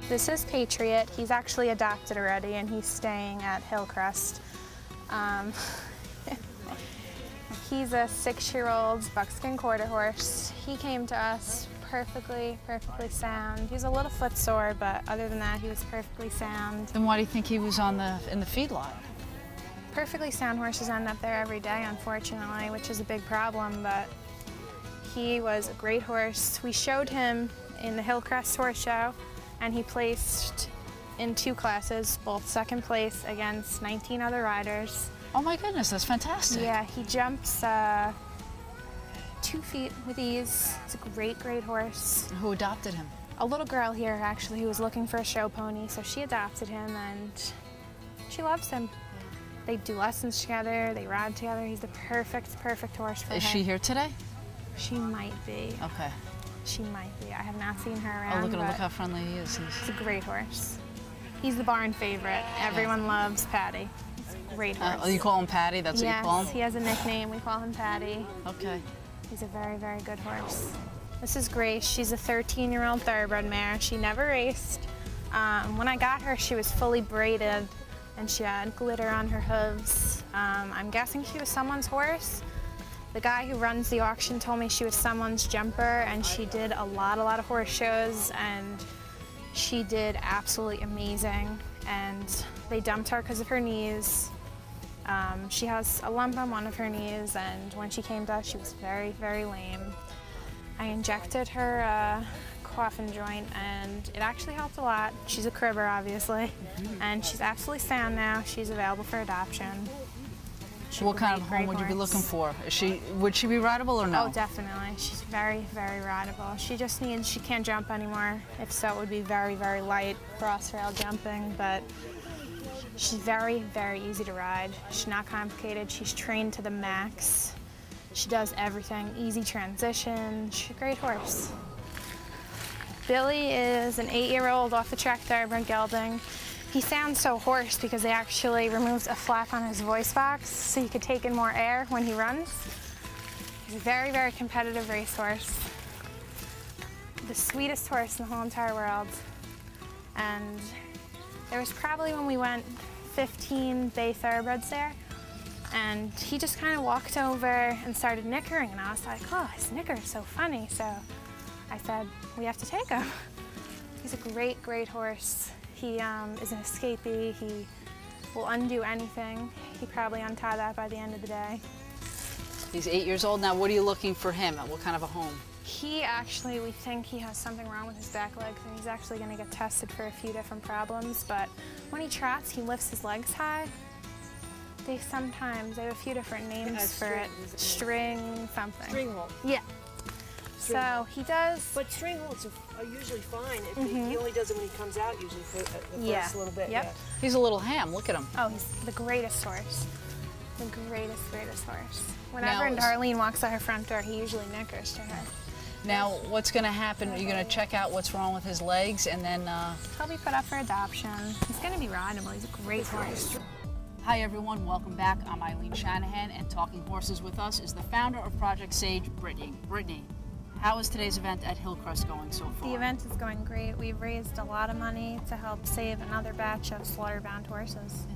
This is Patriot. He's actually adopted already, and he's staying at Hillcrest. He's a 6-year-old buckskin quarter horse. He came to us perfectly sound. He was a little footsore, but other than that, he was perfectly sound. Then why do you think he was in the feedlot? Perfectly sound horses end up there every day, unfortunately, which is a big problem, but he was a great horse. We showed him in the Hillcrest Horse Show, and he placed in 2 classes, both second place against 19 other riders. Oh my goodness, that's fantastic. Yeah, he jumps 2 feet with ease. It's a great horse. Who adopted him? A little girl here, actually, who was looking for a show pony, so she adopted him, and she loves him. They do lessons together, they ride together. He's the perfect horse for her. Is she here today? She might be. Okay. She might be. I have not seen her around. Oh, look at him, look how friendly he is. He's a great horse. He's the barn favorite. Everyone loves Patty. He's a great horse. Oh, you call him Patty? That's what you call him? Yes, he has a nickname. We call him Patty. Okay. He's a very good horse. This is Grace. She's a 13-year-old thoroughbred mare. She never raced. When I got her, she was fully braided, and she had glitter on her hooves. I'm guessing she was someone's horse. The guy who runs the auction told me she was someone's jumper, and she did a lot of horse shows, and she did absolutely amazing. And they dumped her because of her knees. She has a lump on one of her knees, and when she came to us, she was very lame. I injected her coffin joint, and it actually helped a lot. She's a cribber, obviously, and she's absolutely sound now. She's available for adoption. What kind of home would you be looking for? Would she be rideable or no? Oh, definitely. She's very rideable. She can't jump anymore. If so, it would be very light cross rail jumping, but she's very easy to ride. She's not complicated. She's trained to the max. She does everything. Easy transition. She's a great horse. Billy is an 8-year-old off-the-track thoroughbred gelding. He sounds so hoarse because they actually removed a flap on his voice box so he could take in more air when he runs. He's a very competitive racehorse. The sweetest horse in the whole entire world. And there was probably, when we went, 15 bay thoroughbreds there, and he just kind of walked over and started nickering, and I was like, oh, his nicker is so funny. So I said, we have to take him. He's a great horse. He is an escapee. He will undo anything. He'd probably untie that by the end of the day. He's 8 years old now. What are you looking for him? What kind of a home? He actually, we think he has something wrong with his back legs, and he's actually going to get tested for a few different problems. But when he trots, he lifts his legs high. They have a few different names for it. String something. String halt. Yeah. So he does. But string halts are usually fine. He only does it when he comes out, usually for the first little bit. Yep. Yeah. He's a little ham. Look at him. Oh, he's the greatest horse. The greatest horse. Whenever Darlene walks out her front door, he usually nickers to her. Now, what's going to happen? You're going to check out what's wrong with his legs, and then he'll be put up for adoption. He's going to be rideable. He's a great horse. Hi everyone, welcome back. I'm Eileen Shanahan, and talking horses with us is the founder of Project Sage, Brittany. Brittany, how is today's event at Hillcrest going so far? The event is going great. We've raised a lot of money to help save another batch of slaughter-bound horses.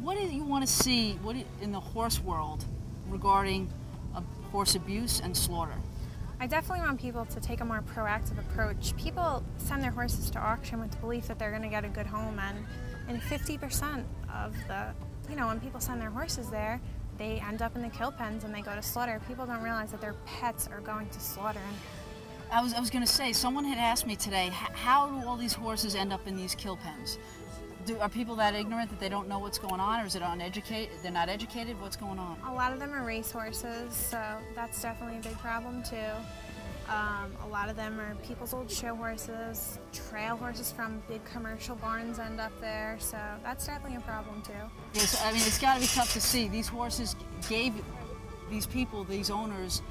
What do you want to see in the horse world regarding horse abuse and slaughter? I definitely want people to take a more proactive approach. People send their horses to auction with the belief that they're going to get a good home, and 50% of the, when people send their horses there, they end up in the kill pens and they go to slaughter. People don't realize that their pets are going to slaughter. I was going to say, someone had asked me today, how do all these horses end up in these kill pens? Are people that ignorant that they don't know what's going on, or is it uneducated? They're not educated? What's going on? A lot of them are race horses, so that's definitely a big problem too. A lot of them are people's old show horses. Trail horses from big commercial barns end up there, so that's definitely a problem too. Yes, I mean, it's got to be tough to see. These horses gave these people, these owners,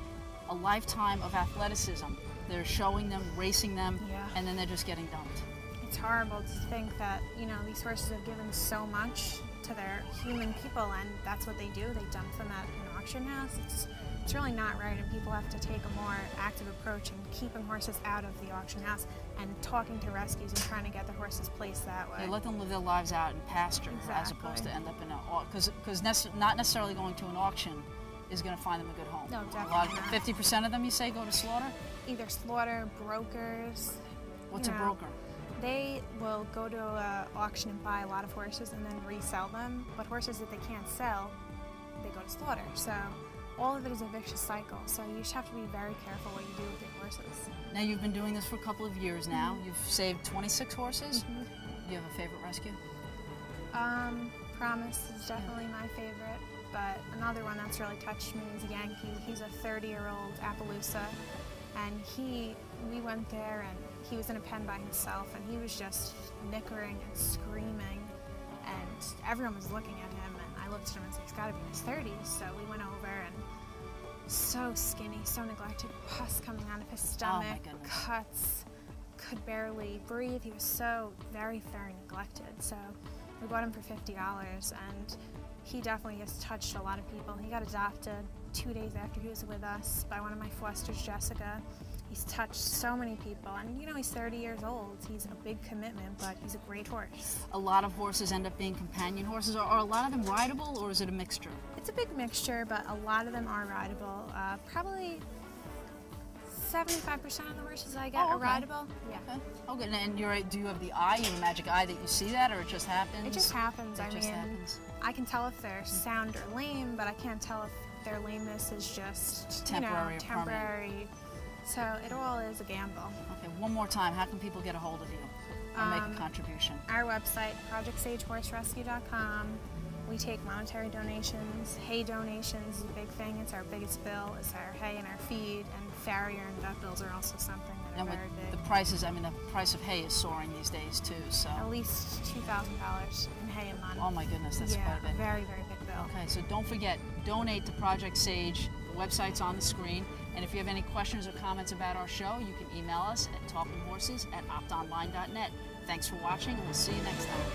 a lifetime of athleticism. They're showing them, racing them, and then they're just getting dumped. It's horrible to think that, these horses have given so much to their human people, and that's what they do. They dump them at an auction house. it's really not right, and people have to take a more active approach in keeping horses out of the auction house and talking to rescues and trying to get the horses placed that way. Yeah, let them live their lives out in pasture as opposed to end up in an because not necessarily going to an auction is going to find them a good home. No, definitely not. 50% of them, you say, go to slaughter? Either slaughter, brokers. What's a broker? They will go to an auction and buy a lot of horses and then resell them, but horses that they can't sell, they go to slaughter. So all of it is a vicious cycle, so you just have to be very careful what you do with your horses. Now, you've been doing this for a couple of years now. You've saved 26 horses. Do you have a favorite rescue? Promise is definitely my favorite, but another one that's really touched me is Yankee. He's a 30-year-old Appaloosa, and we went there and he was in a pen by himself, and he was just nickering and screaming, and everyone was looking at him, and I looked at him and said, he's got to be in his 30s, so we went over, and so skinny, so neglected, pus coming out of his stomach, cuts, could barely breathe. He was so very, very neglected, so we bought him for $50, and he definitely has touched a lot of people. He got adopted 2 days after he was with us by one of my fosters, Jessica. He's touched so many people, and you know, he's 30 years old. He's a big commitment, but he's a great horse. A lot of horses end up being companion horses. Are a lot of them rideable, or is it a mixture? It's a big mixture, but a lot of them are rideable. Probably 75% of the horses I get are rideable. Yeah. Okay. And do you have the eye, you have a magic eye that you see that, or it just happens? It just happens. It just happens. I can tell if they're sound or lame, but I can't tell if their lameness is just temporary. Temporary. So it all is a gamble. Okay, one more time, how can people get a hold of you or make a contribution? Our website, ProjectSageHorseRescue.com. We take monetary donations. Hay donations is a big thing. It's our biggest bill. It's our hay and our feed, and farrier and vet bills are also something that are very big. The prices, I mean, the price of hay is soaring these days too. So at least $2,000 in hay a month. Oh my goodness, that's quite a bit. Very, very big bill. Okay, so don't forget, donate to Project Sage. The website's on the screen. And if you have any questions or comments about our show, you can email us at talkinghorses@optonline.net. Thanks for watching, and we'll see you next time.